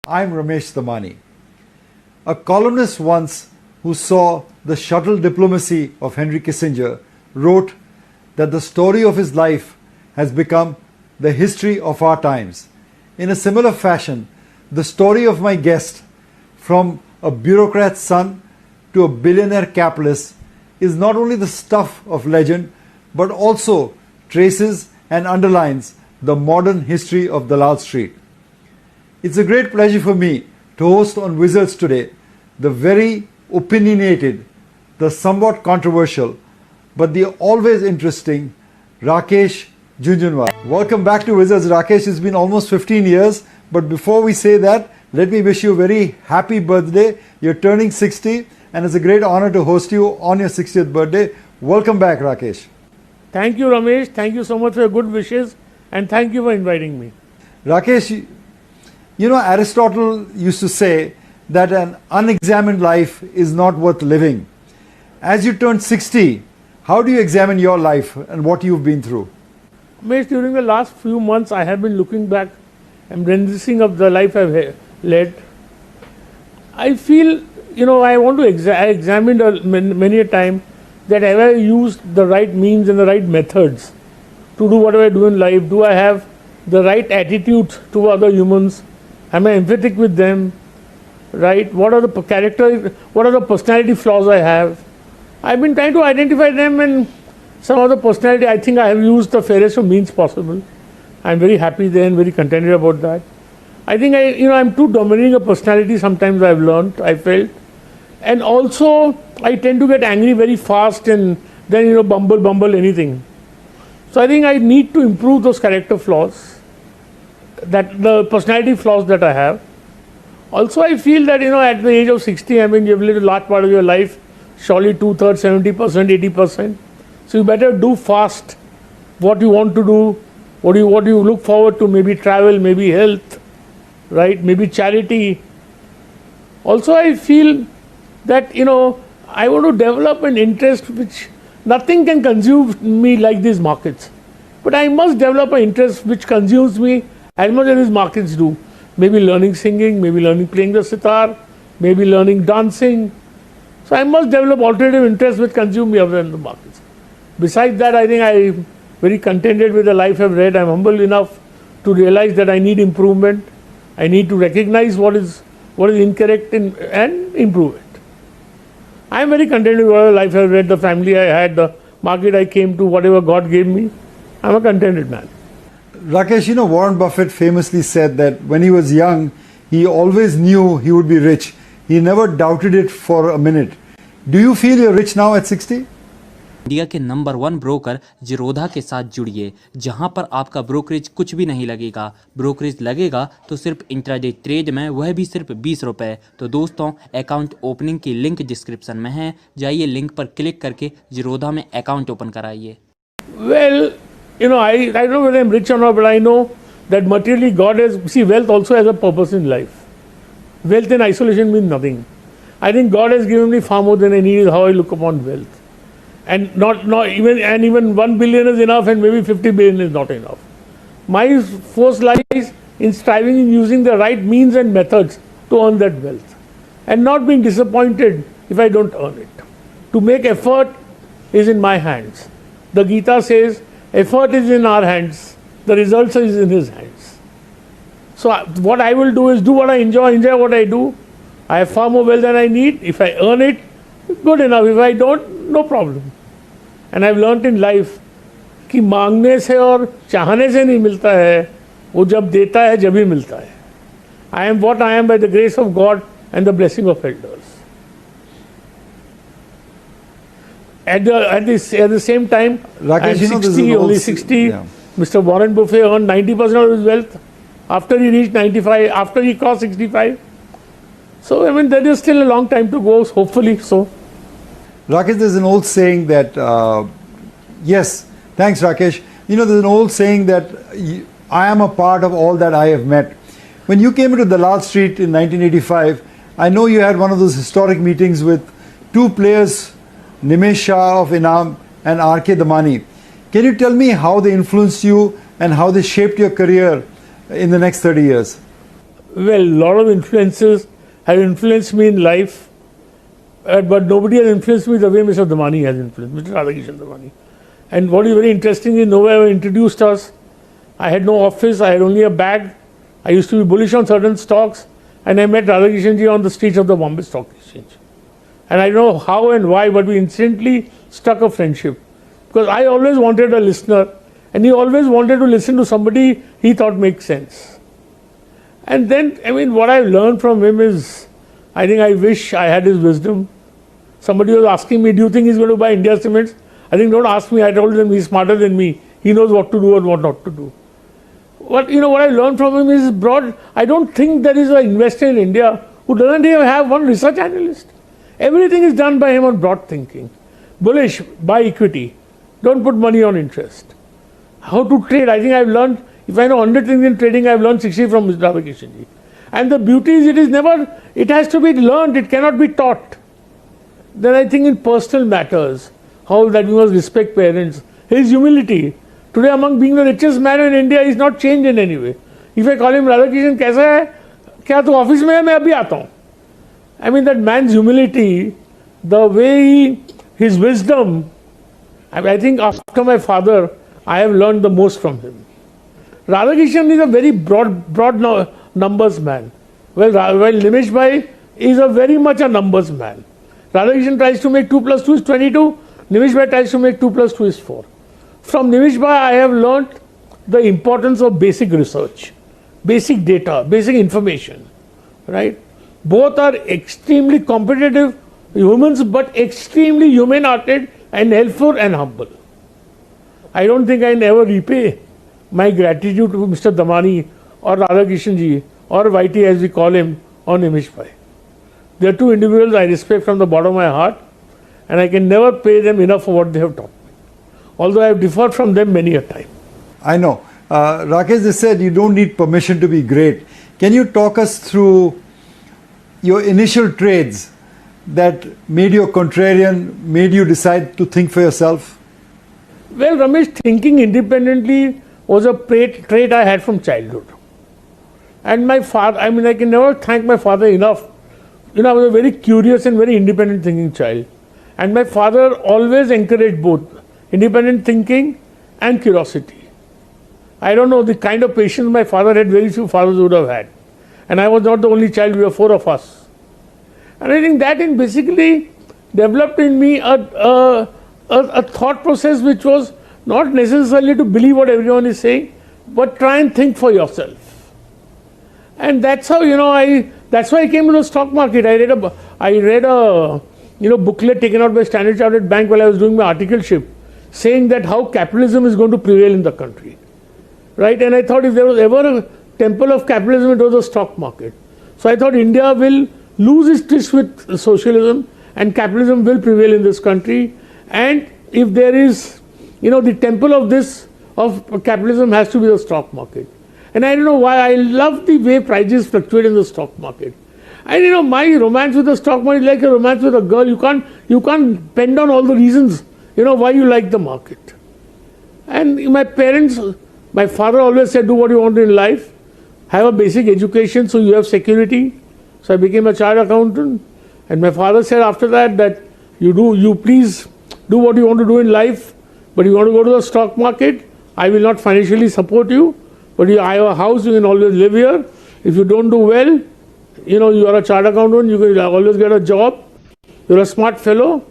I'm Ramesh Damani. A columnist once who saw the shuttle diplomacy of Henry Kissinger wrote that the story of his life has become the history of our times. In a similar fashion, the story of my guest, from a bureaucrat's son to a billionaire capitalist, is not only the stuff of legend but also traces and underlines the modern history of Dalal Street. It's a great pleasure for me to host on Wizards today the very opinionated, the somewhat controversial, but the always interesting Rakesh Jhunjhunwala. Welcome back to Wizards, Rakesh. It's been almost 15 years, but before we say that, let me wish you a very happy birthday. You're turning 60 and it's a great honor to host you on your 60th birthday. Welcome back, Rakesh. Thank you, Ramesh. Thank you so much for your good wishes and thank you for inviting me. Rakesh, you know, Aristotle used to say that an unexamined life is not worth living. As you turned 60, how do you examine your life and what you've been through? Ramesh, during the last few months, I have been looking back and reminiscing of the life I've led. I feel, I want to examine many a time that have I used the right means and the right methods to do whatever I do in life? Do I have the right attitude to other humans? Am I empathic with them? Right? What are the personality flaws I have? I've been trying to identify them, and some of the personality, I think I have used the fairest of means possible. I'm very happy there and very contented about that. I think I'm too dominating a personality sometimes, I felt. And also, I tend to get angry very fast and then, bumble anything. So I think I need to improve those character flaws, the personality flaws that I have. Also, I feel that, at the age of 60, you've lived a large part of your life, surely 2/3, 70%, 80%. So you better do fast what you want to do, what you look forward to, maybe travel, maybe health, right? Maybe charity. Also, I feel that, I want to develop an interest which nothing can consume me like these markets. But I must develop an interest which consumes me as much as these markets do. Maybe learning singing, maybe learning playing the sitar, maybe learning dancing. So I must develop alternative interests which consume me other than the markets. Besides that, I think I'm very contented with the life I've led. I'm humble enough to realize that I need improvement. I need to recognize what is incorrect and improve it. I'm very contented with whatever life I've led, the family I had, the market I came to, whatever God gave me. I'm a contented man. Rakesh, Warren Buffett famously said that when he was young, he always knew he would be rich. He never doubted it for a minute. Do you feel you're rich now at 60? India के number 1 broker Zerodha के साथ जुड़िए, जहां पर आपका brokerage कुछ भी नहीं लगेगा। ब्रोकरेज लगेगा तो सिर्फ इंट्राडे ट्रेड में, वह भी सिर्फ 20 रुपये। तो दोस्तों, अकाउंट ओपनिंग की लिंक डिस्क्रिप्शन में है, जाइए लिंक पर क्लिक करके जिरोधा में अकाउंट ओपन कराइए। Well, I don't know whether I'm rich or not, but I know that materially God wealth also has a purpose in life. Wealth in isolation means nothing. I think God has given me far more than I need, is how I look upon wealth. And even 1 billion is enough, and maybe 50 billion is not enough. My force lies in striving in using the right means and methods to earn that wealth, and not being disappointed if I don't earn it. To make effort is in my hands. The Gita says, effort is in our hands, the results is in His hands. So what I will do is do what I enjoy what I do. I have far more wealth than I need. If I earn it, good enough. If I don't, no problem. And I've learnt in life कि मांगने से और चाहने से नहीं मिलता है, वो जब देता है जब ही मिलता है. I am what I am by the grace of God and the blessing of elders. At the same time, Rakesh, I'm 60, only 60. Yeah. Mr. Warren Buffett earned 90% of his wealth after he reached 95, after he crossed 65. So, there is still a long time to go, hopefully so. Rakesh, there's an old saying that, yes, thanks Rakesh. There's an old saying that I am a part of all that I have met. When you came into Dalal Street in 1985, I know you had one of those historic meetings with two players, Nimesh Shah of Inam and R.K. Damani. Can you tell me how they influenced you and how they shaped your career in the next 30 years? Well, a lot of influences have influenced me in life, but nobody has influenced me the way Mr. Damani has influenced, Mr. Radhakishan Damani. And what is very interesting is nobody introduced us. I had no office, I had only a bag. I used to be bullish on certain stocks, and I met Radhakishan ji on the streets of the Bombay Stock Exchange. And I don't know how and why, but we instantly struck a friendship. Because I always wanted a listener, and he always wanted to listen to somebody he thought makes sense. And then, I mean, what I've learned from him is, I think I wish I had his wisdom. Somebody was asking me, do you think he's going to buy India Cements? I think don't ask me, I told him he's smarter than me. He knows what to do and what not to do. What I learned from him is broad. I don't think there is an investor in India who doesn't even have one research analyst. Everything is done by him on broad thinking. Bullish, buy equity. Don't put money on interest. How to trade, I think I've learned, if I know 100 things in trading, I've learned 60 from Mr. Radhakishan ji. And the beauty is it has to be learned, it cannot be taught. Then I think in personal matters, how that we must respect parents, his humility. Today among being the richest man in India, he's not changed in any way. If I call him Radhakishan, kaisa hai? Kya tu office mein hai? Main abhi aata hu. I mean that man's humility, the way his wisdom, I think after my father, I have learned the most from him. Radhakishan is a very broad numbers man. Well, Nimish Bhai is a very much a numbers man. Radhakishan tries to make 2 plus 2 is 22. Nimish Bhai tries to make 2 plus 2 is 4. From Nimish Bhai, I have learnt the importance of basic research, basic data, basic information, right? Both are extremely competitive humans, but extremely human-hearted and helpful and humble. I don't think I never repay my gratitude to Mr. Damani or Radhakishan ji or YT as we call him or Nimish Bhai. They are two individuals I respect from the bottom of my heart, and I can never pay them enough for what they have taught me. Although I have differed from them many a time. I know. Rakesh just said you don't need permission to be great. Can you talk us through your initial trades that made you a contrarian, made you decide to think for yourself? Well, Ramesh, thinking independently was a trait I had from childhood. And my father, I mean, I can never thank my father enough. I was a very curious and very independent thinking child. And my father always encouraged both independent thinking and curiosity. I don't know the kind of patience my father had, very few fathers would have had. And I was not the only child, we were 4 of us. And I think that basically developed in me a thought process which was not necessarily to believe what everyone is saying, but try and think for yourself. And that's how, that's why I came to the stock market. I read a booklet taken out by Standard Chartered Bank while I was doing my articleship, saying that how capitalism is going to prevail in the country, right? And I thought if there was ever a temple of capitalism, it was the stock market. So I thought India will lose its tryst with socialism and capitalism will prevail in this country. And if there is, the temple of capitalism has to be the stock market. And I don't know why, I love the way prices fluctuate in the stock market. And my romance with the stock market is like a romance with a girl. You can't pen down all the reasons, why you like the market. And my father always said, do what you want in life, have a basic education so you have security. So I became a chartered accountant. And my father said after that you please do what you want to do in life, but you want to go to the stock market, I will not financially support you, but I have a house, you can always live here. If you don't do well, you are a chartered accountant, you can always get a job. You're a smart fellow.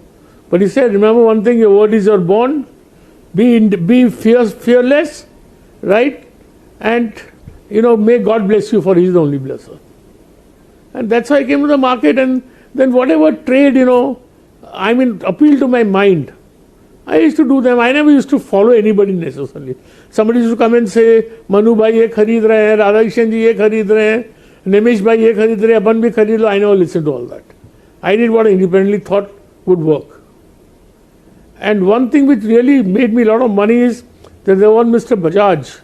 But he said, remember one thing, your word is your bond. Be fearless, right? And, may God bless you, for He is the only blesser. And that's how I came to the market. And then whatever trade, appealed to my mind, I used to do them. I never used to follow anybody necessarily. Somebody used to come and say, Manu bhai ye kharid rahe hain, Radhakishan ji ye kharid rahe hain, Nimish bhai ye kharid rahe hain, apan bhi kharid lo. I never listened to all that. I did what I independently thought would work. And one thing which really made me a lot of money is that there was Mr. Bajaj,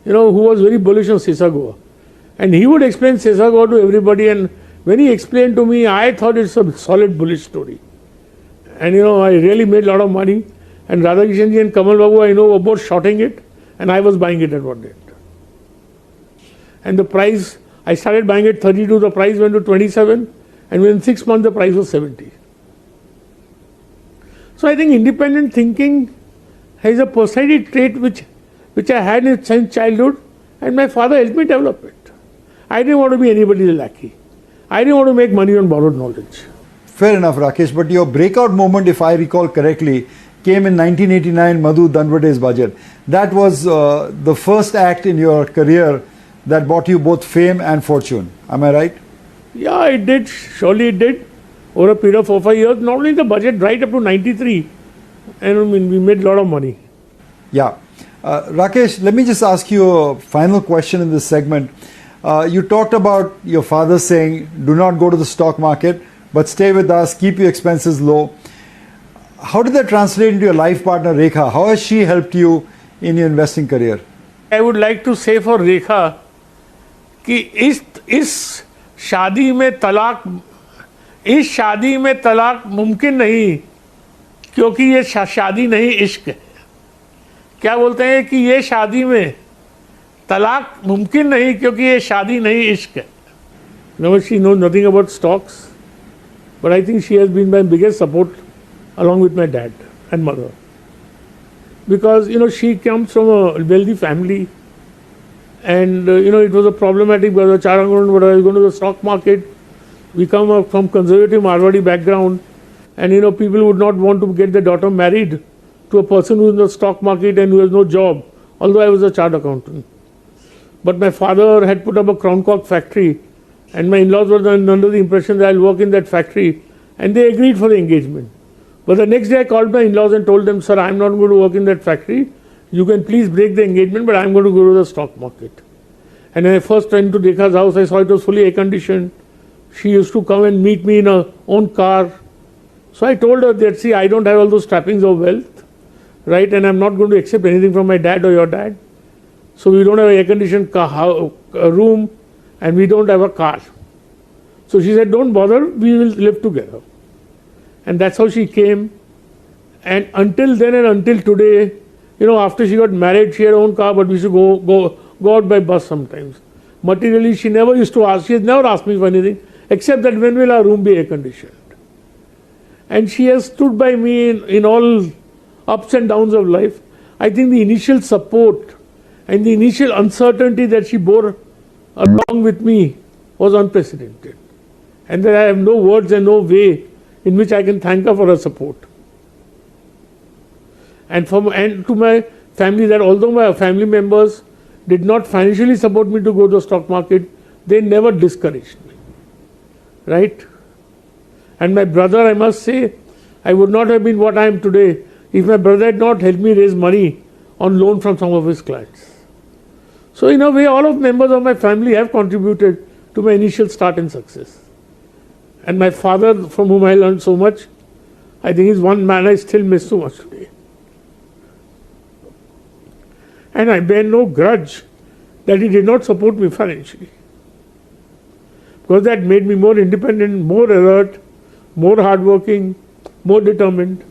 who was very bullish on Sesa. And he would explain Sesa to everybody, and when he explained to me, I thought it's a solid bullish story. And I really made a lot of money. And Radhakishan ji and Kamal Babu, I know, were both shorting it, and I was buying it at one rate. And the price I started buying at 32, the price went to 27, and within 6 months the price was 70. So I think independent thinking is a personality trait which I had since childhood, and my father helped me develop it. I didn't want to be anybody's lackey. I didn't want to make money on borrowed knowledge. Fair enough, Rakesh, but your breakout moment, if I recall correctly, came in 1989, Madhu Dhanvate's budget. That was the first act in your career that brought you both fame and fortune. Am I right? Yeah, it did. Surely it did. Over a period of 4-5 years, not only the budget right up to 93, and I mean, we made a lot of money. Yeah. Rakesh, let me just ask you a final question in this segment. You talked about your father saying, do not go to the stock market, but stay with us, keep your expenses low. How did that translate into your life partner, Rekha? How has she helped you in your investing career? I would like to say for Rekha कि इस शादी में तलाक मुमकिन नहीं, क्योंकि ये शादी नहीं इश्क है. क्या बोलते हैं कि ये शादी में तलाक मुमकिन नहीं क्योंकि ये शादी नहीं इश्क है. No, she knows nothing about stocks, but I think she has been my biggest support along with my dad and mother. Because, she comes from a wealthy family, and, it was a problematic because I was going to the stock market. We come up from conservative Marwadi background, and, people would not want to get their daughter married to a person who is in the stock market and who has no job, although I was a chartered accountant. But my father had put up a Crown Cork factory, and my in-laws were under the impression that I'll work in that factory, and they agreed for the engagement. But the next day I called my in-laws and told them, sir, I'm not going to work in that factory. You can please break the engagement, but I'm going to go to the stock market. And when I first went to Rekha's house, I saw it was fully air-conditioned. She used to come and meet me in her own car. So I told her that, see, I don't have all those trappings of wealth, right? And I'm not going to accept anything from my dad or your dad. So we don't have an air-conditioned room, and we don't have a car. So she said, don't bother, we will live together. And that's how she came. And until then and until today, after she got married, she had her own car, but we used to go out by bus sometimes. Materially, she never used to ask. She has never asked me for anything, except that when will our room be air-conditioned. And she has stood by me in all ups and downs of life. I think the initial support and the initial uncertainty that she bore along with me was unprecedented. And that I have no words and no way in which I can thank her for her support. And to my family, that although my family members did not financially support me to go to the stock market, they never discouraged me. Right? And my brother, I must say, I would not have been what I am today if my brother had not helped me raise money on loan from some of his clients. So in a way, all of members of my family have contributed to my initial start and success. And my father, from whom I learned so much, I think is one man I still miss so much today. And I bear no grudge that he did not support me financially. Because that made me more independent, more alert, more hardworking, more determined,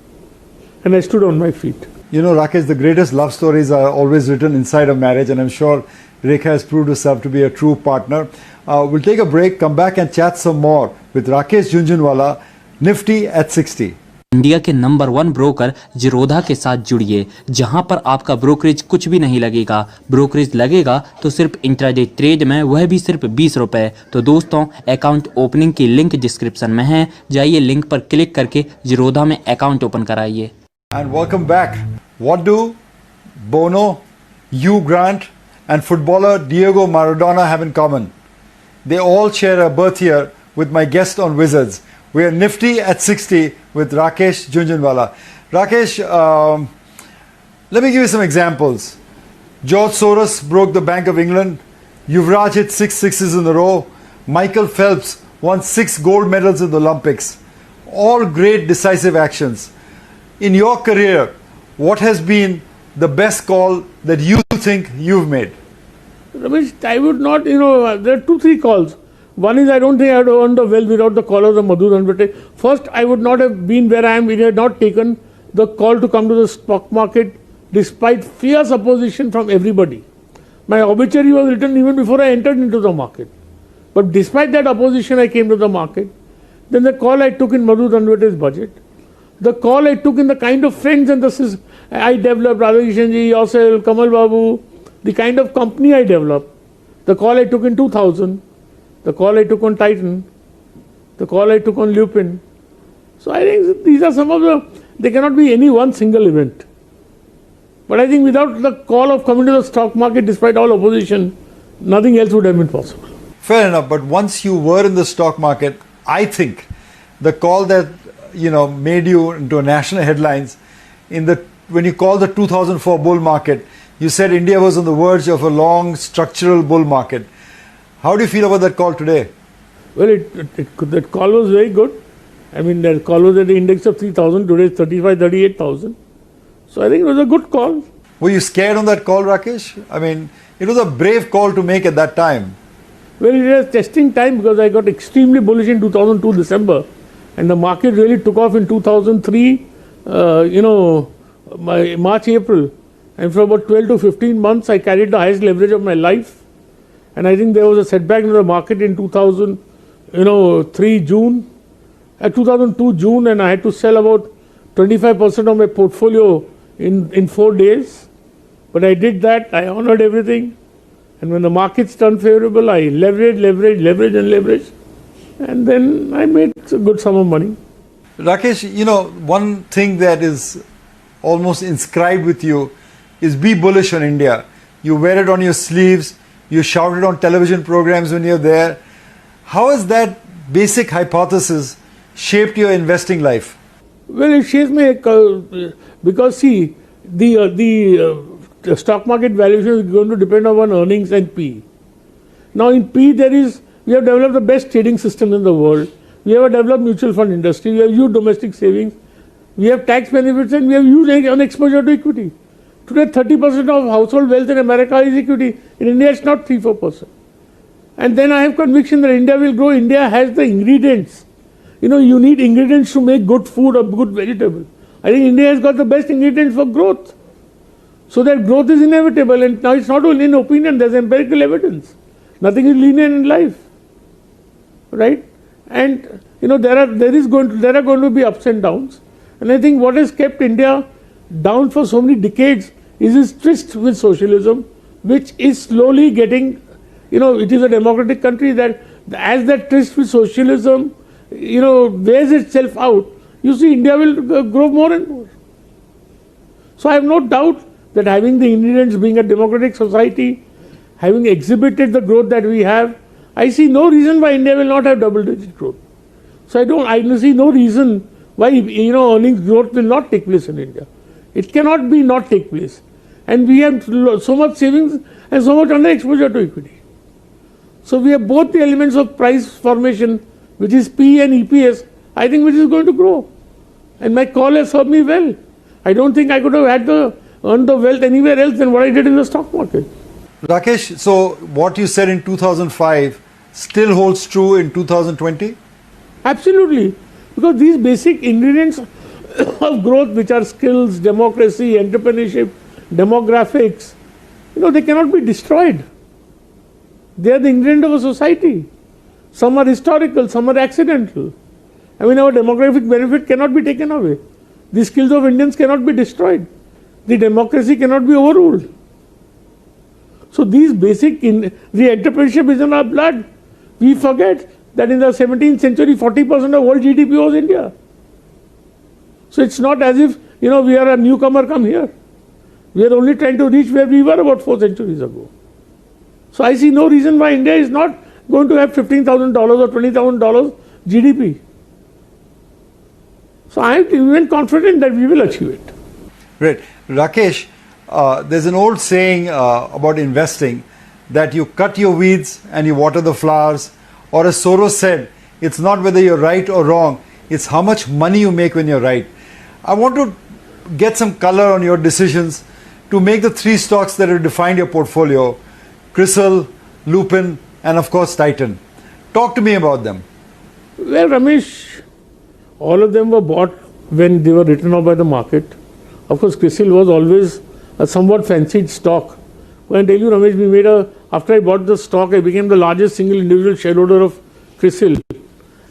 and I stood on my feet. Rakesh, the greatest love stories are always written inside a marriage, and I'm sure Rekha has proved herself to be a true partner. We'll take a break, come back and chat some more with Rakesh Jhunjhunwala, Nifty at 60. India के number 1 broker Zerodha के साथ जुड़िए, जहां पर आपका brokerage कुछ भी नहीं लगेगा. ब्रोकरेज लगेगा तो सिर्फ इंट्राडे ट्रेड में, वह भी सिर्फ 20 रुपए. तो दोस्तों, अकाउंट ओपनिंग की लिंक डिस्क्रिप्शन में है, जाइए लिंक पर क्लिक करके जिरोधा में अकाउंट ओपन कराइए. And welcome back. What do Bono, Hugh Grant and footballer Diego Maradona have in common? They all share a birth year with my guest on Wizards. We are Nifty at 60 with Rakesh Jhunjhunwala. Rakesh, let me give you some examples. George Soros broke the Bank of England. Yuvraj hit 6 sixes in a row. Michael Phelps won 6 gold medals in the Olympics. All great decisive actions. In your career, what has been the best call that you think you've made? Ramesh, I would not, there are 2-3 calls. One is, I don't think I would have earned the wealth without the call of the Madhu Dhanvate. First, I would not have been where I am if I had not taken the call to come to the stock market despite fierce opposition from everybody. My obituary was written even before I entered into the market. But despite that opposition, I came to the market. Then the call I took in Madhu Danwate's budget, the call I took in the kind of friends and the I developed, Radhakishan ji, yourself, Kamal Babu, the kind of company I developed, the call I took in 2000, the call I took on Titan, the call I took on Lupin. So I think these are some of there cannot be any one single event. But I think without the call of coming to the stock market, despite all opposition, nothing else would have been possible. Fair enough, but once you were in the stock market, I think the call that made you into national headlines when you called the 2004 bull market, you said India was on the verge of a long structural bull market. How do you feel about that call today? Well, that call was very good. I mean, that call was at the index of 3,000. Today it's 38,000. So I think it was a good call. Were you scared on that call, Rakesh? I mean, it was a brave call to make at that time. Well, it was testing time because I got extremely bullish in 2002 December. And the market really took off in 2003, March, April. And for about 12 to 15 months, I carried the highest leverage of my life. And I think there was a setback in the market in 2002 June, and I had to sell about 25% of my portfolio in 4 days. But I did that. I honored everything. And when the markets turned favorable, I leveraged. And then I made a good sum of money. Rakesh, one thing that is almost inscribed with you is be bullish on India. You wear it on your sleeves. You shout it on television programs when you're there. How has that basic hypothesis shaped your investing life? Well, it shapes me because see, the stock market valuation is going to depend upon earnings and P. Now in P we have developed the best trading system in the world. We have a developed mutual fund industry. We have huge domestic savings. We have tax benefits and we have huge exposure to equity. Today 30% of household wealth in America is equity. In India it's not 3-4%. And then I have conviction that India will grow. India has the ingredients. You need ingredients to make good food or good vegetable. I think India has got the best ingredients for growth. So that growth is inevitable, and now it's not only an opinion, there's empirical evidence. Nothing is linear in life. Right? And there are going to be ups and downs. And I think what has kept India down for so many decades is its tryst with socialism, which is slowly getting, it is a democratic country that as that tryst with socialism, wears itself out, you see India will grow more and more. So I have no doubt that having the ingredients, being a democratic society, having exhibited the growth that we have, I see no reason why India will not have double-digit growth. So I see no reason why earnings growth will not take place in India. It cannot be not take place. And we have so much savings and so much under exposure to equity. So we have both the elements of price formation, which is P and EPS, I think which is going to grow. And my call has served me well. I don't think I could have earned the wealth anywhere else than what I did in the stock market. Rakesh, so what you said in 2005 still holds true in 2020? Absolutely. Because these basic ingredients of growth, which are skills, democracy, entrepreneurship, demographics, they cannot be destroyed. They are the ingredient of a society. Some are historical, some are accidental. I mean, our demographic benefit cannot be taken away. The skills of Indians cannot be destroyed. The democracy cannot be overruled. So these basic, the entrepreneurship is in our blood. We forget that in the 17th century, 40% of world GDP was India. So it's not as if, we are a newcomer come here. We are only trying to reach where we were about 4 centuries ago. So I see no reason why India is not going to have $15,000 or $20,000 GDP. So I am even confident that we will achieve it. Great. Rakesh, there's an old saying about investing that you cut your weeds and you water the flowers, or as Soros said, it's not whether you're right or wrong, it's how much money you make when you're right. I want to get some color on your decisions to make the 3 stocks that have defined your portfolio: CRISIL, Lupin, and of course Titan. Talk to me about them. Well, Ramesh, all of them were bought when they were written off by the market. Of course, CRISIL was always a somewhat fancied stock. When I tell you, Ramesh, we made a after I bought the stock, I became the largest single individual shareholder of CRISIL.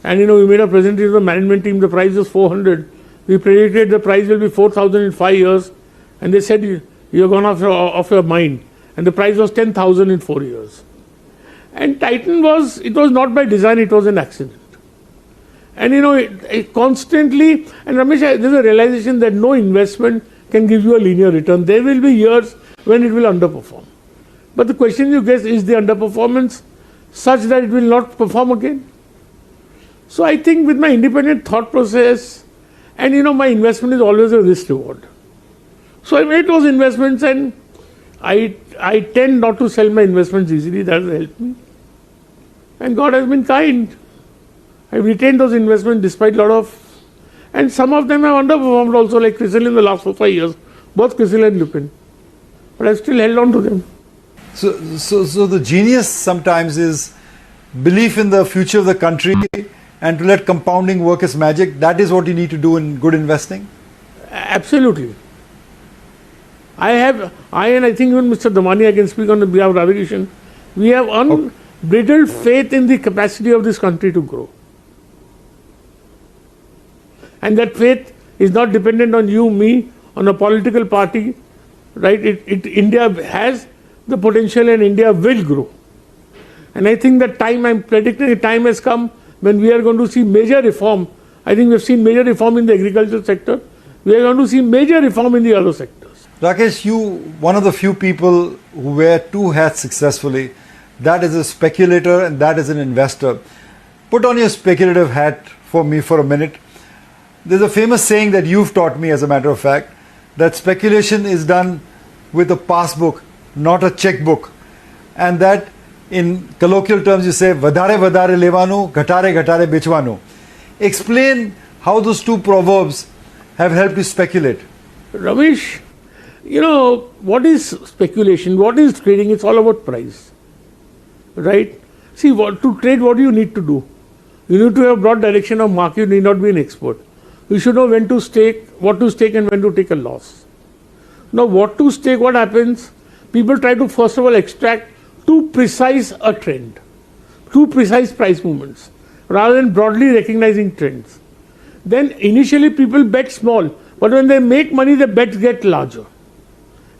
And we made a presentation to the management team, the price was 400. We predicted the price will be 4,000 in 5 years. And they said, you're gone off your mind. And the price was 10,000 in 4 years. And Titan was not by design, it was an accident. And it constantly, and Ramesh, there's a realization that no investment can give you a linear return. There will be years when it will underperform. But the question you get is the underperformance such that it will not perform again? So I think with my independent thought process, and my investment is always a risk reward. So I made those investments, and I tend not to sell my investments easily. That has helped me. And God has been kind. I've retained those investments despite a lot of, and some of them have underperformed also, like CRISIL in the last 4-5 years, both CRISIL and Lupin. But I've still held on to them. So the genius sometimes is belief in the future of the country and to let compounding work as magic. That is what you need to do in good investing? Absolutely. And I think even Mr. Damani, I can speak on behalf of Radhakrishnan, we have unbridled faith in the capacity of this country to grow. And that faith is not dependent on you, me, on a political party, right? India has the potential and India will grow. And I think that I'm predicting the time has come when we are going to see major reform. I think we've seen major reform in the agricultural sector. We are going to see major reform in the other sectors. Rakesh, you, one of the few people who wear two hats successfully, that is a speculator and that is an investor. Put on your speculative hat for me for a minute. There's a famous saying that you've taught me, as a matter of fact, that speculation is done with a passbook, not a checkbook. And that in colloquial terms you say, vadare vadare levanu, ghatare ghatare bechwanu. Explain how those two proverbs have helped you speculate. Ramesh, what is speculation? What is trading? It's all about price. Right? See, to trade, what do you need to do? You need to have broad direction of market. You need not be an expert. You should know when to stake, what to stake, and when to take a loss. Now, what to stake, what happens? People try to first of all extract too precise a trend, too precise price movements, rather than broadly recognizing trends. Then initially people bet small, but when they make money, the bets get larger.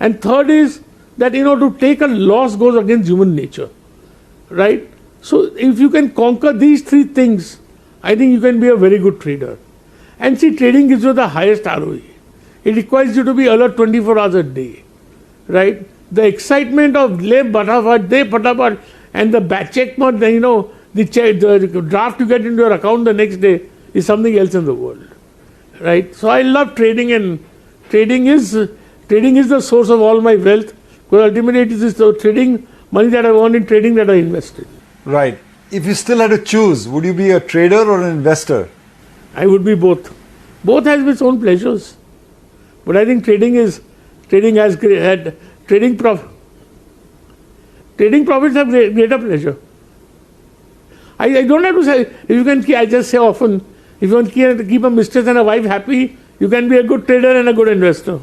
And third is that to take a loss goes against human nature, right? So if you can conquer these three things, I think you can be a very good trader. And see, trading gives you the highest ROE. It requires you to be alert 24 hours a day, right? The excitement of le batavat, de patapat, and the check month, the draft you get into your account the next day is something else in the world, right? So I love trading, and trading is the source of all my wealth, because ultimately it is the trading money that I earned in trading that I invested. Right. If you still had to choose, would you be a trader or an investor? I would be both. Both has its own pleasures, but I think trading profits have greater pleasure. I don't have to say, if you can, I just say often, if you can keep a mistress and a wife happy, you can be a good trader and a good investor.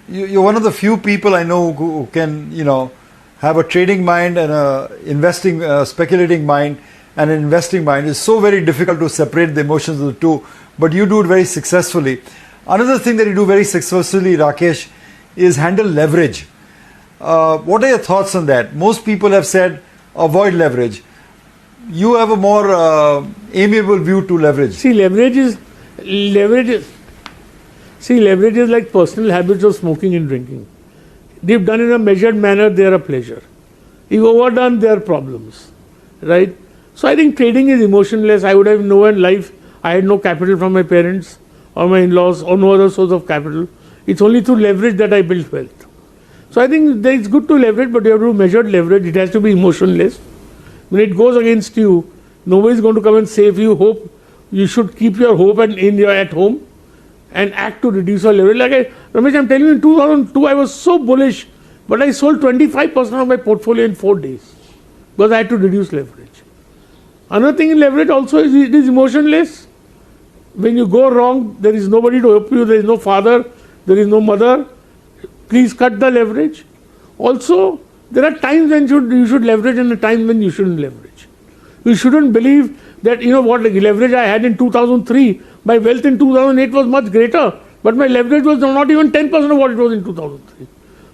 You're one of the few people I know who can, have a trading mind and a speculating mind and an investing mind. It's so very difficult to separate the emotions of the two, but you do it very successfully. Another thing that you do very successfully, Rakesh, is handle leverage. What are your thoughts on that? Most people have said avoid leverage. You have a more amiable view to leverage. See, leverage is like personal habits of smoking and drinking. If done in a measured manner, they are a pleasure. If overdone, they are problems, right? So I think trading is emotionless. I would have known in life I had no capital from my parents or my in-laws or no other source of capital. It's only through leverage that I built wealth. So I think that it's good to leverage, but you have to do measured leverage. It has to be emotionless. When it goes against you, nobody is going to come and save you. You should keep your hope at home and act to reduce your leverage. Ramesh, I'm telling you, in 2002, I was so bullish, but I sold 25% of my portfolio in 4 days because I had to reduce leverage. Another thing in leverage also is it is emotionless. When you go wrong, there is nobody to help you. There is no father, there is no mother. Please cut the leverage. Also, There are times when you should leverage and a time when you shouldn't leverage. You shouldn't believe that, what leverage I had in 2003, my wealth in 2008 was much greater, but my leverage was not even 10% of what it was in 2003.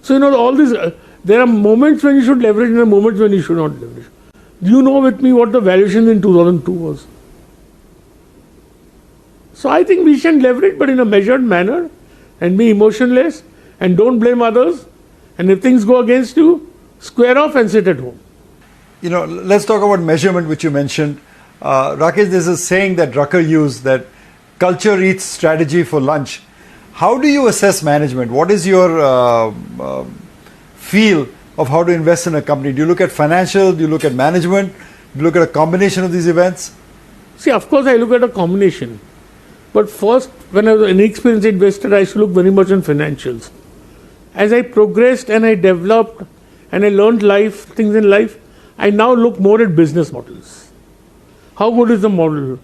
So, all this, there are moments when you should leverage and there are moments when you should not leverage. Do you know with me what the valuation in 2002 was? So I think we should leverage, but in a measured manner, and be emotionless, and don't blame others. And if things go against you, square off and sit at home. Let's talk about measurement, which you mentioned. Rakesh, there's a saying that Drucker used, that culture eats strategy for lunch. How do you assess management? What is your feel of how to invest in a company? Do you look at financial? Do you look at management? Do you look at a combination of these events? See, of course, I look at a combination. But first, when I was an inexperienced investor, I used to look very much on financials. As I progressed and I developed and I learned things in life, I now look more at business models. How good is the model?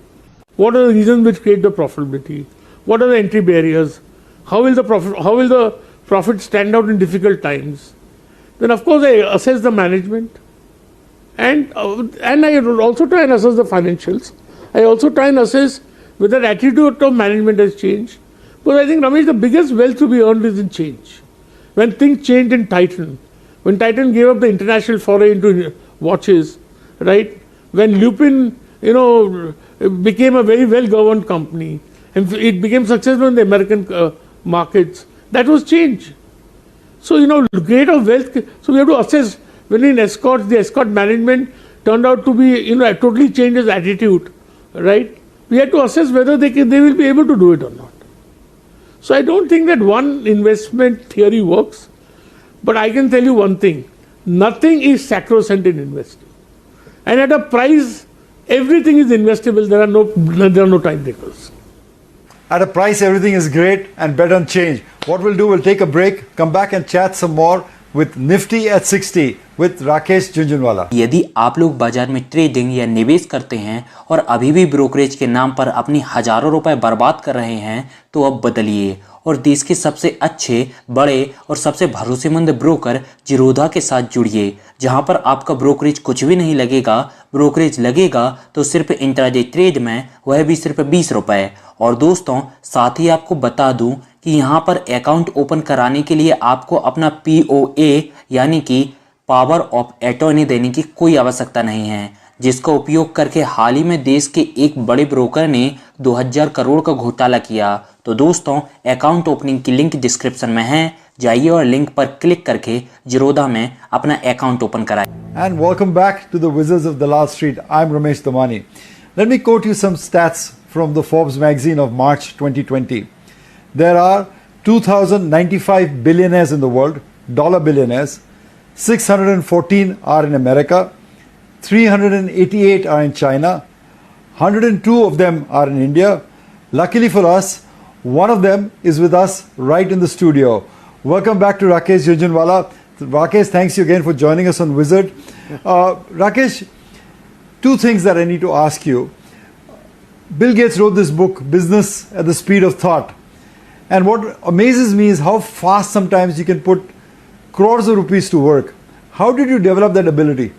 What are the reasons which create the profitability? What are the entry barriers? How will the profit stand out in difficult times? Then, of course, I assess the management, and I also try and assess the financials. I also try and assess whether attitude of management has changed. Because I think, Ramesh, the biggest wealth to be earned is in change. When things changed in Titan, when Titan gave up the international foray into watches, right? When Lupin, became a very well-governed company, and it became successful in the American markets, that was change. So, great of wealth. So we have to assess when in escorts, the escort management turned out to be, totally changed his attitude, right? We had to assess whether they will be able to do it or not. So I don't think that one investment theory works, but I can tell you one thing: nothing is sacrosanct in investing, and at a price, everything is investable. There are no time breakers. At a price, everything is great and bet on change. What we'll do, we'll take a break, come back and chat some more with Nifty at 60 with Rakesh Jhunjhunwala. यदि आप लोग बाजार में trading या निवेश करते हैं और अभी भी ब्रोकरेज के नाम पर अपनी हजारों रुपए बर्बाद कर रहे हैं, तो अब बदलिए और देश के सबसे अच्छे, बड़े और सबसे भरोसेमंद ब्रोकर जिरोधा के साथ जुड़िए, जहां पर आपका ब्रोकरेज कुछ भी नहीं लगेगा। ब्रोकरेज लगेगा तो सिर्फ इंट्राडे ट्रेड में, वह भी सिर्फ 20 रुपए। और दोस्तों, साथ ही आपको बता दूं कि यहां पर अकाउंट ओपन कराने के लिए आपको अपना POA यानी कि पावर ऑफ अटॉर्नी देने की कोई आवश्यकता नहीं है, जिसका उपयोग करके हाल ही में देश के एक बड़े ब्रोकर ने 2000 करोड़ का घोटाला किया। तो दोस्तों, अकाउंट ओपनिंग की लिंक डिस्क्रिप्शन में है, जाइए और लिंक पर क्लिक करके जिरोधा में अपना अकाउंट ओपन कराइए। And welcome back to the Wizards of Dalal Street. I'm Ramesh Damani. Let me quote you some stats from the Forbes magazine of March 2020. There are 2,095 billionaires in the world, dollar billionaires. 614 are in America, 388 are in China, 102 of them are in India. Luckily for us, one of them is with us right in the studio. Welcome back to Rakesh Jhunjhunwala. Rakesh, thanks you again for joining us on Wizard. Rakesh, two things that I need to ask you. Bill Gates wrote this book, Business at the Speed of Thought. And what amazes me is how fast sometimes you can put crores of rupees to work. How did you develop that ability?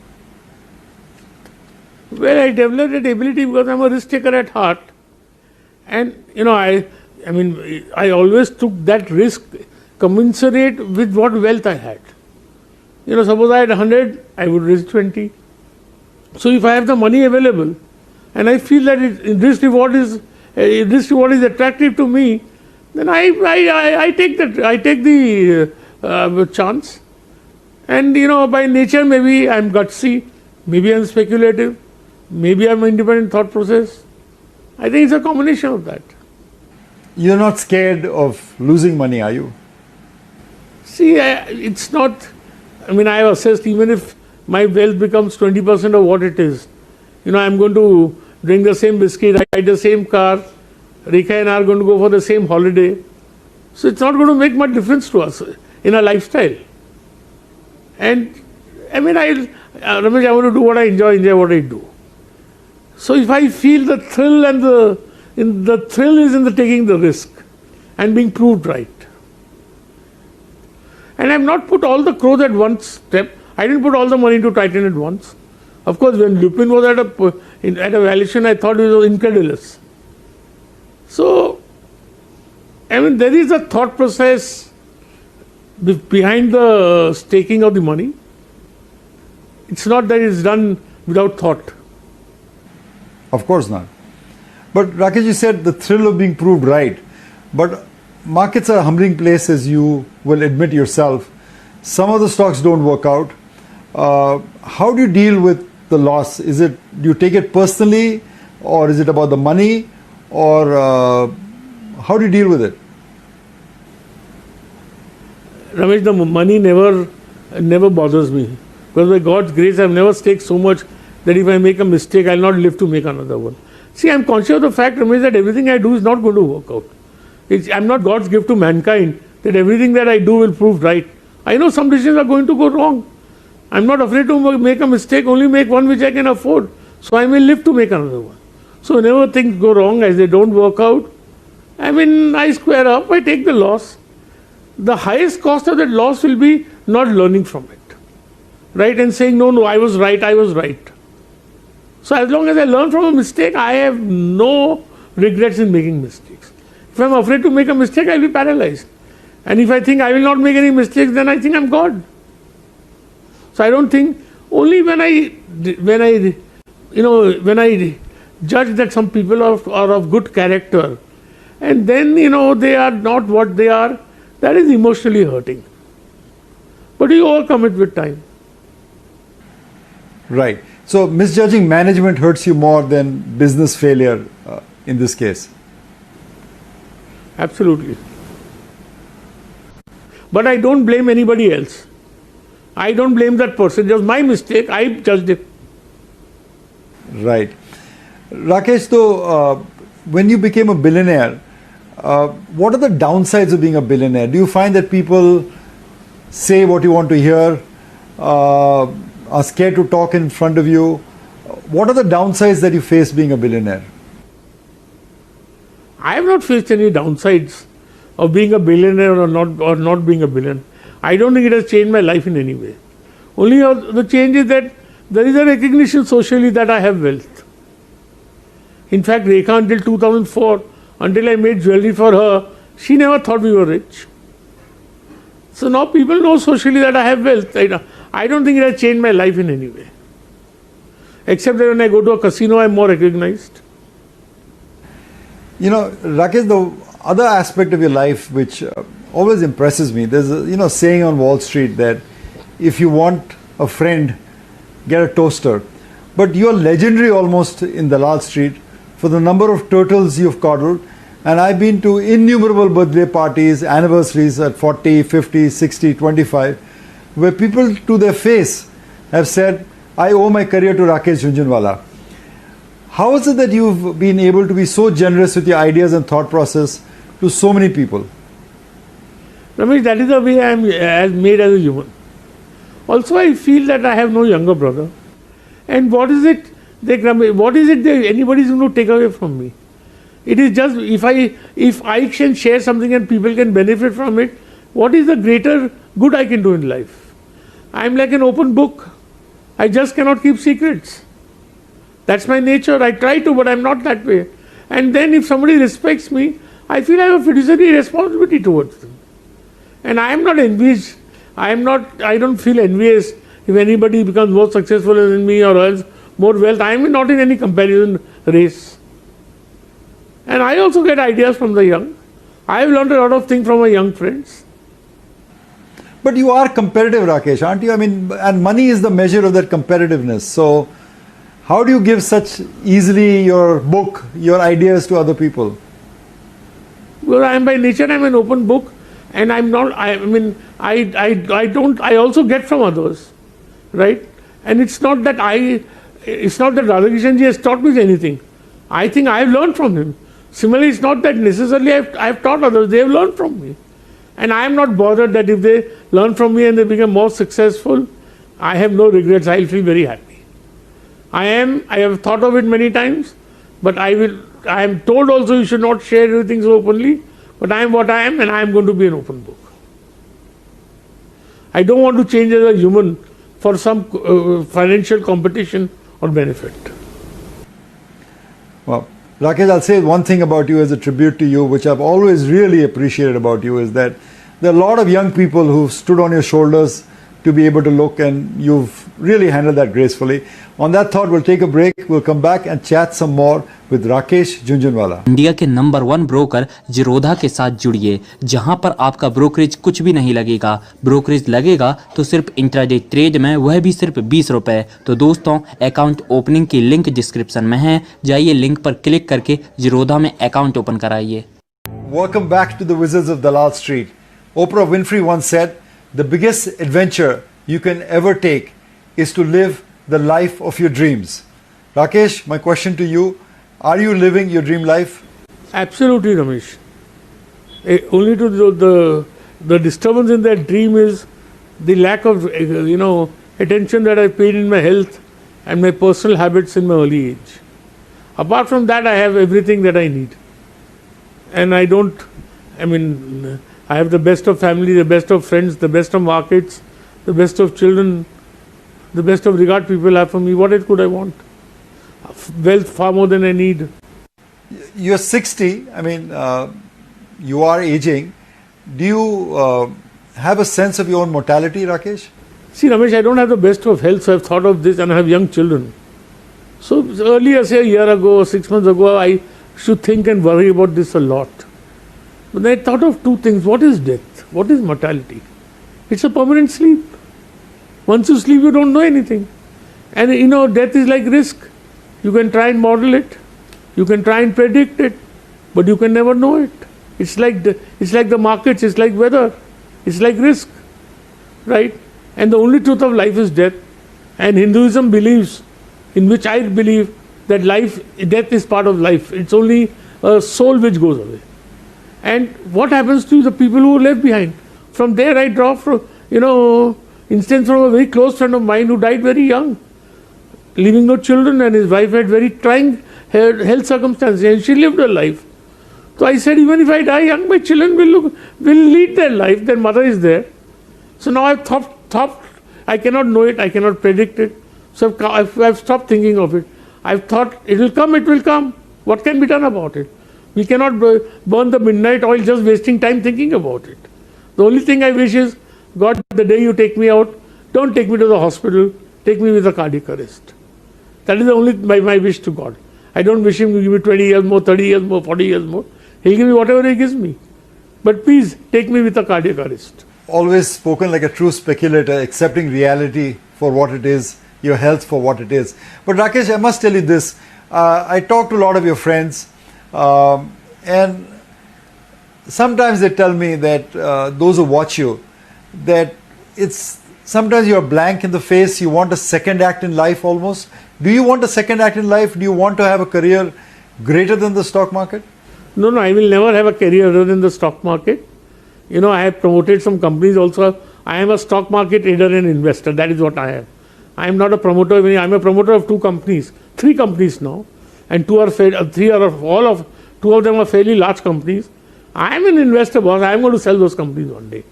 Well, I developed that ability because I'm a risk taker at heart. And, I always took that risk commensurate with what wealth I had. Suppose I had 100, I would risk 20. So if I have the money available and I feel that this reward is attractive to me, then I take the chance. And by nature, maybe I'm gutsy, maybe I'm speculative, maybe I'm independent thought process. I think it's a combination of that. You're not scared of losing money, are you? See, it's not. I have assessed, even if my wealth becomes 20% of what it is, I'm going to drink the same biscuit, ride the same car, Rekha and I are going to go for the same holiday. So it's not going to make much difference to us in our lifestyle. And Ramesh, I want to do what I enjoy what I do. So if I feel the thrill, and the thrill is in the taking the risk and being proved right. And I've not put all the crores at one step. I didn't put all the money into Titan at once. Of course, when Lupin was at a valuation, I thought it was incredulous. So, I mean, there is a thought process behind the staking of the money. It's not that it's done without thought. Of course not. But Rakesh, you said the thrill of being proved right. But markets are a humbling place, as you will admit yourself. Some of the stocks don't work out. How do you deal with the loss? Do you take it personally, or is it about the money, or how do you deal with it? Ramesh, the money never bothers me, because by God's grace I've never staked so much that if I make a mistake I'll not live to make another one. See, I'm conscious of the fact, Ramesh, that everything I do is not going to work out. I'm not God's gift to mankind that everything that I do will prove right. I know some decisions are going to go wrong. I'm not afraid to make a mistake, only make one which I can afford. So I may live to make another one. So whenever things go wrong, as they don't work out, I mean, I square up, I take the loss. The highest cost of that loss will be not learning from it, right? And saying, no, I was right. So as long as I learn from a mistake, I have no regrets in making mistakes. If I'm afraid to make a mistake, I'll be paralyzed. And if I think I will not make any mistakes, then I think I'm God. So I don't think, only when I judge that some people are of good character, and then, they are not what they are, that is emotionally hurting. But you overcome it with time. Right. So misjudging management hurts you more than business failure in this case. Absolutely. But I don't blame anybody else. I don't blame that person. It was my mistake. I judged it. Right. Rakesh, though, when you became a billionaire, what are the downsides of being a billionaire? Do you find that people say what you want to hear, are scared to talk in front of you? What are the downsides that you face being a billionaire? I have not faced any downsides of being a billionaire or not being a billionaire. I don't think it has changed my life in any way. Only the change is that there is a recognition socially that I have wealth. In fact, Rekha, until 2004, until I made jewelry for her, she never thought we were rich. So now people know socially that I have wealth. I don't think it has changed my life in any way. Except that when I go to a casino, I'm more recognized. Rakesh, the other aspect of your life which always impresses me, there's a saying on Wall Street that if you want a friend, get a toaster. But you're legendary almost in Dalal Street for the number of turtles you've coddled. And I've been to innumerable birthday parties, anniversaries at 40, 50, 60, 25, where people to their face have said, I owe my career to Rakesh Jhunjhunwala. How is it that you've been able to be so generous with your ideas and thought process to so many people? Ramesh, that is the way I am made as a human. Also, I feel that I have no younger brother. And what is it that anybody is going to take away from me? It is just, if I can share something and people can benefit from it, what is the greater good I can do in life? I am like an open book. I just cannot keep secrets. That's my nature. I try to, but I'm not that way. And then if somebody respects me, I feel I have a fiduciary responsibility towards them. And I am not envious. I don't feel envious if anybody becomes more successful than me or else more wealth. I am not in any comparison race. And I also get ideas from the young. I have learned a lot of things from my young friends. But you are competitive, Rakesh, aren't you? I mean, and money is the measure of that competitiveness. So how do you give such easily your book, your ideas to other people? Well, I am by nature, I am an open book, and I also get from others, right? And it's not that Radhakrishan ji has taught me anything. I think I have learned from him. Similarly, it's not that necessarily I have taught others, they have learned from me. And I am not bothered that if they learn from me and they become more successful, I have no regrets, I will feel very happy. I have thought of it many times, but I am told also you should not share everything so openly, but I am what I am and I am going to be an open book. I don't want to change as a human for some financial competition or benefit. Well, Rakesh, I'll say one thing about you as a tribute to you, which I've always really appreciated about you, is that there are a lot of young people who've stood on your shoulders to be able to look, and you've really handled that gracefully. On that thought, we'll take a break. We'll come back and chat some more with Rakesh Jhunjhunwala. India के number 1 broker Zerodha के साथ जुड़िए, जहां पर आपका brokerage कुछ भी नहीं लगेगा। ब्रोकरेज लगेगा तो सिर्फ इंट्राडे ट्रेड में, वह भी सिर्फ 20 रुपए। तो दोस्तों, अकाउंट ओपनिंग की लिंक डिस्क्रिप्शन में है, जाइए लिंक पर क्लिक करके जिरोधा में अकाउंट ओपन कराइए। Welcome back to the Wizards of Dalal Street. Oprah Winfrey once said, the biggest adventure you can ever take is to live the life of your dreams. Rakesh, my question to you, are you living your dream life? Absolutely, Ramesh. Only to the disturbance in that dream is the lack of attention that I paid in my health and my personal habits in my early age. Apart from that, I have everything that I need, and I have the best of family, the best of friends, the best of markets, the best of children, the best of regard people have for me. What else could I want? Wealth far more than I need. You're 60. You are aging. Do you have a sense of your own mortality, Rakesh? See, Ramesh, I don't have the best of health, so I've thought of this, and I have young children. So earlier, say a year ago or 6 months ago, I should think and worry about this a lot. But then I thought of two things. What is death? What is mortality? It's a permanent sleep. Once you sleep, you don't know anything. And death is like risk. You can try and model it. You can try and predict it. But you can never know it. It's like the markets. It's like weather. It's like risk. Right? And the only truth of life is death. And Hinduism believes, in which I believe, that death is part of life. It's only a soul which goes away. And what happens to the people who are left behind? From there I draw from, instance from a very close friend of mine who died very young, leaving no children, and his wife had very trying health circumstances, and she lived her life. So I said, even if I die young, my children will lead their life, their mother is there. So now I've thought, I cannot know it, I cannot predict it. So I've stopped thinking of it. I've thought, it will come. What can be done about it? We cannot burn the midnight oil just wasting time thinking about it. The only thing I wish is, God, the day you take me out, don't take me to the hospital, take me with a cardiac arrest. That is the only my wish to God. I don't wish Him to give me 20 years more, 30 years more, 40 years more. He'll give me whatever He gives me. But please, take me with a cardiac arrest. Always spoken like a true speculator, accepting reality for what it is, your health for what it is. But Rakesh, I must tell you this. I talk to a lot of your friends, and sometimes they tell me that those who watch you, that sometimes you're blank in the face, you want a second act in life almost. Do you want a second act in life? Do you want to have a career greater than the stock market? No, I will never have a career other than the stock market. I have promoted some companies also. I am a stock market trader and investor. That is what I am. I am not a promoter of any. I am a promoter of 3 companies now, and 2 of them are fairly large companies. I am an investor, boss. I am going to sell those companies one day,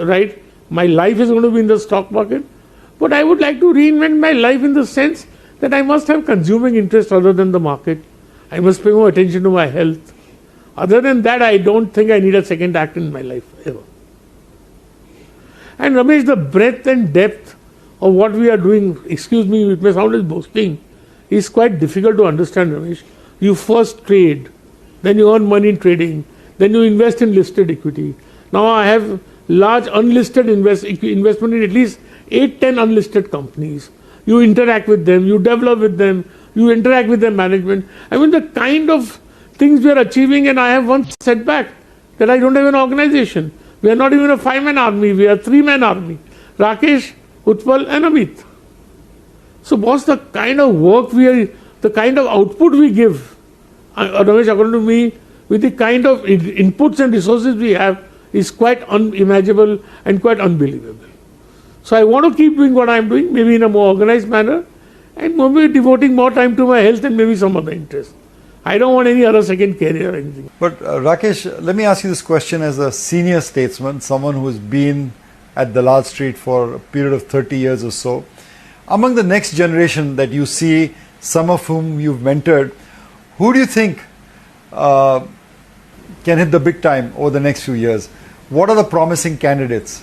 right? My life is going to be in the stock market, but I would like to reinvent my life in the sense that I must have consuming interest other than the market. I must pay more attention to my health. Other than that, I don't think I need a second act in my life ever. And Ramesh, the breadth and depth of what we are doing, excuse me, it may sound like boasting, is quite difficult to understand, Ramesh. You first trade, then you earn money in trading, then you invest in listed equity. Now I have large unlisted investment in at least 8-10 unlisted companies. You interact with them, you develop with them, you interact with their management. The kind of things we are achieving, and I have one setback, that I don't have an organization. We are not even a 5-man army, we are a 3-man army. Rakesh, Utpal and Amit. So boss, the kind of work the kind of output we give, Ramesh, according to me, with the kind of inputs and resources we have, is quite unimaginable and quite unbelievable. So I want to keep doing what I am doing, maybe in a more organized manner, and maybe devoting more time to my health and maybe some other interest. I don't want any other second career or anything. But Rakesh, let me ask you this question as a senior statesman, someone who has been at Dalal Street for a period of 30 years or so. Among the next generation that you see, some of whom you've mentored, who do you think can hit the big time over the next few years? What are the promising candidates?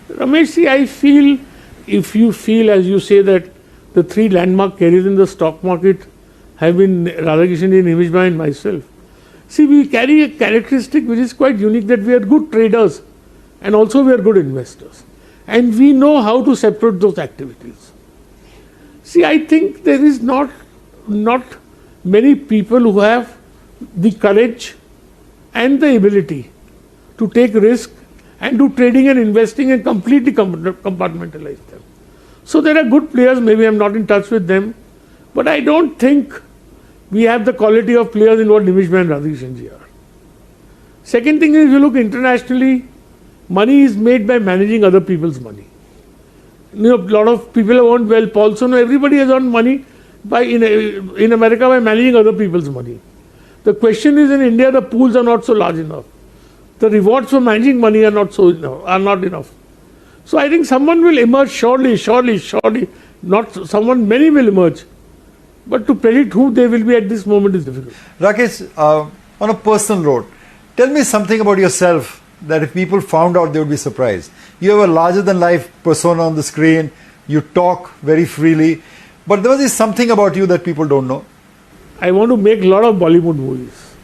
Ramesh, see, I feel, if you feel, as you say, that the three landmark carriers in the stock market have been Radhakrishnan, Nimishbhai and myself. See, we carry a characteristic which is quite unique, that we are good traders and also we are good investors. And we know how to separate those activities. See, I think there is not many people who have the courage and the ability to take risk and do trading and investing and completely compartmentalize them. So there are good players, maybe I'm not in touch with them, but I don't think we have the quality of players in what Nimishbhai and Radhakrishnan ji are. Second thing is, if you look internationally, money is made by managing other people's money. You know, a lot of people have earned well. Paulson, everybody has earned money in America by managing other people's money. The question is, in India, the pools are not so large enough. The rewards for managing money are not enough. So I think someone will emerge surely. Many will emerge. But to predict who they will be at this moment is difficult. Rakesh, on a personal note, tell me something about yourself that if people found out, they would be surprised. You have a larger-than-life persona on the screen. You talk very freely. But there is something about you that people don't know. I want to make a lot of Bollywood movies.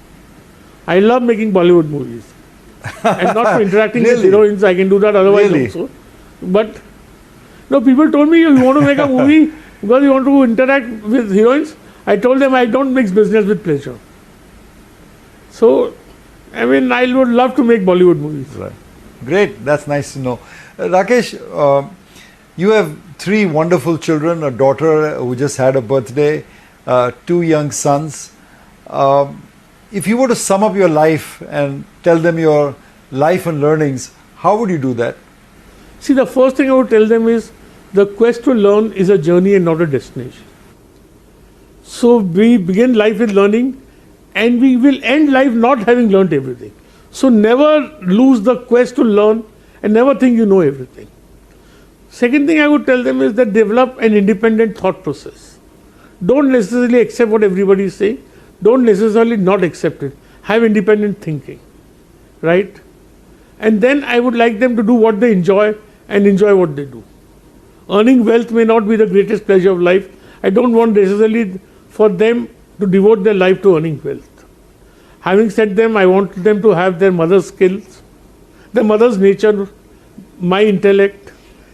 I love making Bollywood movies. And not for interacting with heroines, I can do that otherwise also. But no, people told me, you want to make a movie because you want to interact with heroines. I told them I don't mix business with pleasure. So, I mean, I would love to make Bollywood movies. Right. Great, that's nice to know. Rakesh, you have three wonderful children, a daughter who just had a birthday, two young sons. If you were to sum up your life and tell them your life and learnings, how would you do that? See, the first thing I would tell them is the quest to learn is a journey and not a destination. So we begin life with learning and we will end life not having learnt everything. So never lose the quest to learn and never think you know everything. Second thing I would tell them is that develop an independent thought process. Don't necessarily accept what everybody is saying. Don't necessarily not accept it. Have independent thinking, right? And then I would like them to do what they enjoy and enjoy what they do. Earning wealth may not be the greatest pleasure of life. I don't want necessarily for them to devote their life to earning wealth. Having said them, I want them to have their mother's skills, their mother's nature, my intellect,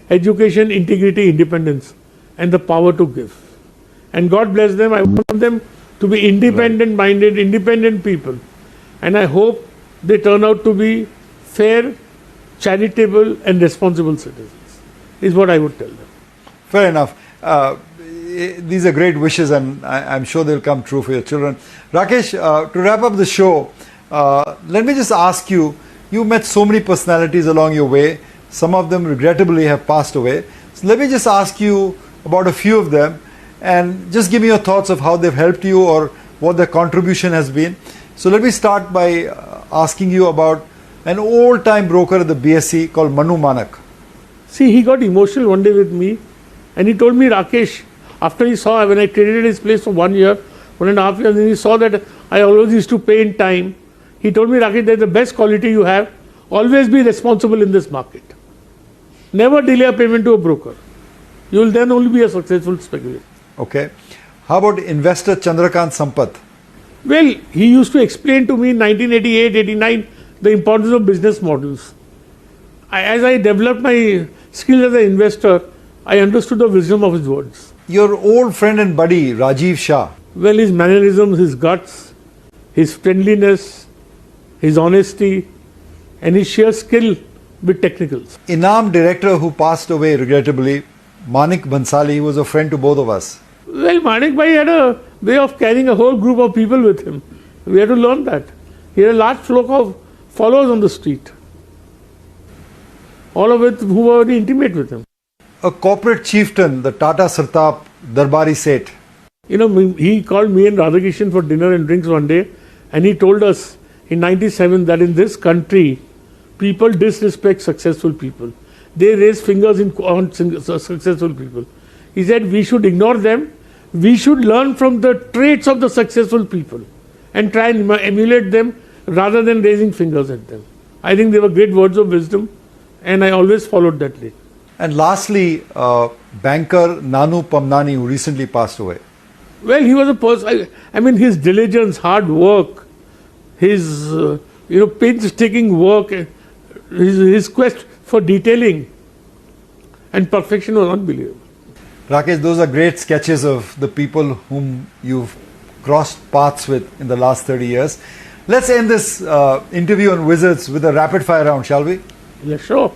education, integrity, independence, and the power to give. And God bless them. I want them to be independent-minded, independent people. And I hope they turn out to be fair, charitable, and responsible citizens, is what I would tell them. Fair enough. These are great wishes and I'm sure they'll come true for your children. Rakesh, to wrap up the show, let me just ask you, you met so many personalities along your way. Some of them regrettably have passed away. So let me just ask you about a few of them and just give me your thoughts of how they've helped you or what their contribution has been. So let me start by asking you about an old-time broker at the BSE called Manu Manak. See, he got emotional one day with me and he told me, Rakesh, after he saw when I traded his place for 1 year, 1.5 years, and he saw that I always used to pay in time, he told me, Rakesh, that's the best quality you have. Always be responsible in this market. Never delay a payment to a broker. You will then only be a successful speculator. Okay. How about investor Chandrakant Sampath? Well, he used to explain to me in 1988-89 the importance of business models. As I developed my skill as an investor, I understood the wisdom of his words. Your old friend and buddy Rajiv Shah. Well, his mannerisms, his guts, his friendliness, his honesty, and his sheer skill with technicals. Inam director who passed away regrettably, Manik Bhansali, was a friend to both of us. Well, Manik Bhai had a way of carrying a whole group of people with him. We had to learn that. He had a large flock of followers on the street, all of it who were very intimate with him. A corporate chieftain, the Tata Sartap Darbari Seth. You know, he called me and Radhakrishnan for dinner and drinks one day, and he told us in 97 that in this country, people disrespect successful people they raise fingers on successful people. He said we should ignore them. We should learn from the traits of the successful people and try and emulate them rather than raising fingers at them. I think they were great words of wisdom, and I always followed that lead. And lastly, banker Nanu Pamnani, who recently passed away. Well, he was a person. I mean, his diligence, hard work, his painstaking work, his quest for detailing and perfection was unbelievable. Rakesh, those are great sketches of the people whom you've crossed paths with in the last 30 years. Let's end this interview on Wizards with a rapid fire round, shall we? Yeah, sure.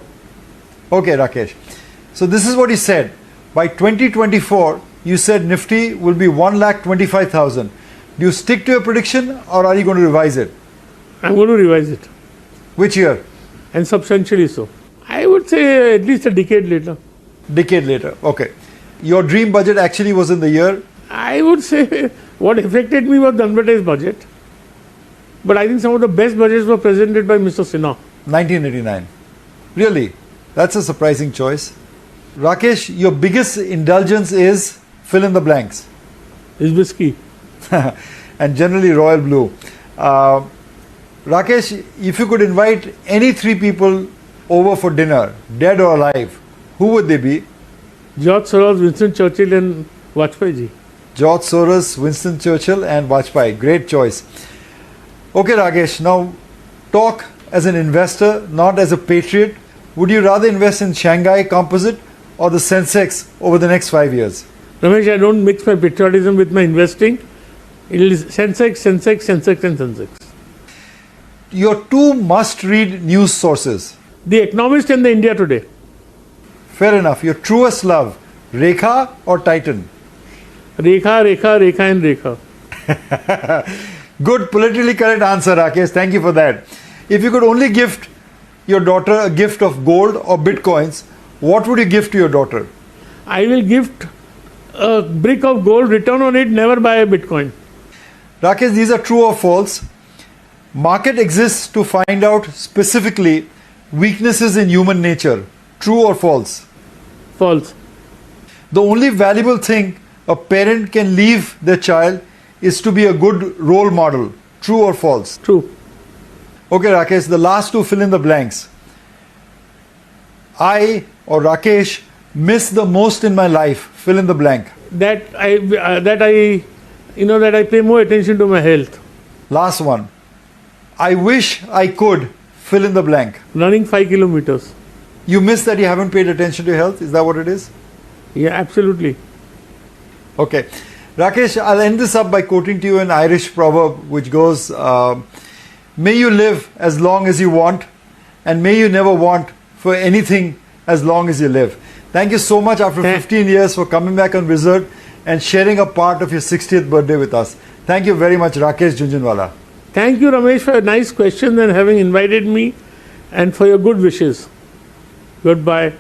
Okay, Rakesh. So this is what you said. By 2024, you said Nifty will be 1,25,000. Do you stick to your prediction or are you going to revise it? I'm going to revise it, Which year? and substantially so. I would say at least a decade later. Decade later. Okay. Your dream budget actually was in the year? I would say what affected me was the advertised budget. But I think some of the best budgets were presented by Mr. Sinha. 1989. Really? That's a surprising choice. Rakesh, your biggest indulgence is fill in the blanks. His whiskey. And generally Royal Blue. Rakesh, if you could invite any three people over for dinner, dead or alive, who would they be? George Soros, Winston Churchill and Vajpayee ji. George Soros, Winston Churchill and Vajpayee. Great choice. Okay, Rakesh, now talk as an investor, not as a patriot. Would you rather invest in Shanghai Composite or the Sensex over the next 5 years? Ramesh, I don't mix my patriotism with my investing. It is Sensex, Sensex, Sensex and Sensex. Your two must-read news sources. The Economist and the India Today. Fair enough. Your truest love, Rekha or Titan? Rekha, Rekha, Rekha and Rekha. Good politically correct answer, Rakesh. Thank you for that. If you could only gift your daughter a gift of gold or bitcoins, what would you give to your daughter? I will gift a brick of gold, return on it, never buy a Bitcoin. Rakesh, these are true or false? Market exists to find out specifically weaknesses in human nature. True or false? False. The only valuable thing a parent can leave their child is to be a good role model. True or false? True. Okay, Rakesh, the last two fill in the blanks. I or Rakesh miss the most in my life. Fill in the blank. That I pay more attention to my health. Last one. I wish I could fill in the blank. Running 5 kilometers. You miss that you haven't paid attention to your health? Is that what it is? Yeah, absolutely. Okay. Rakesh, I'll end this up by quoting to you an Irish proverb which goes, may you live as long as you want and may you never want for anything as long as you live. Thank you so much after 15 years for coming back on Wizard and sharing a part of your 60th birthday with us. Thank you very much, Rakesh Jhunjhunwala. Thank you, Ramesh, for a nice question and having invited me and for your good wishes. Goodbye.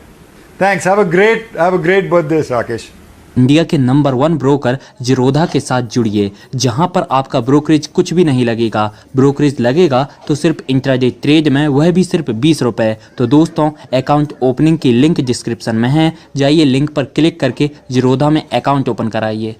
Thanks. Have a great birthday, Rakesh. India के number 1 broker Zerodha के साथ जुड़िए, जहां पर आपका brokerage कुछ भी नहीं लगेगा। ब्रोकरेज लगेगा तो सिर्फ इंट्राडे ट्रेड में, वह भी सिर्फ 20 रुपए। तो दोस्तों, अकाउंट ओपनिंग की लिंक डिस्क्रिप्शन में है, जाइए लिंक पर क्लिक करके जिरोधा में अकाउंट ओपन कराइए।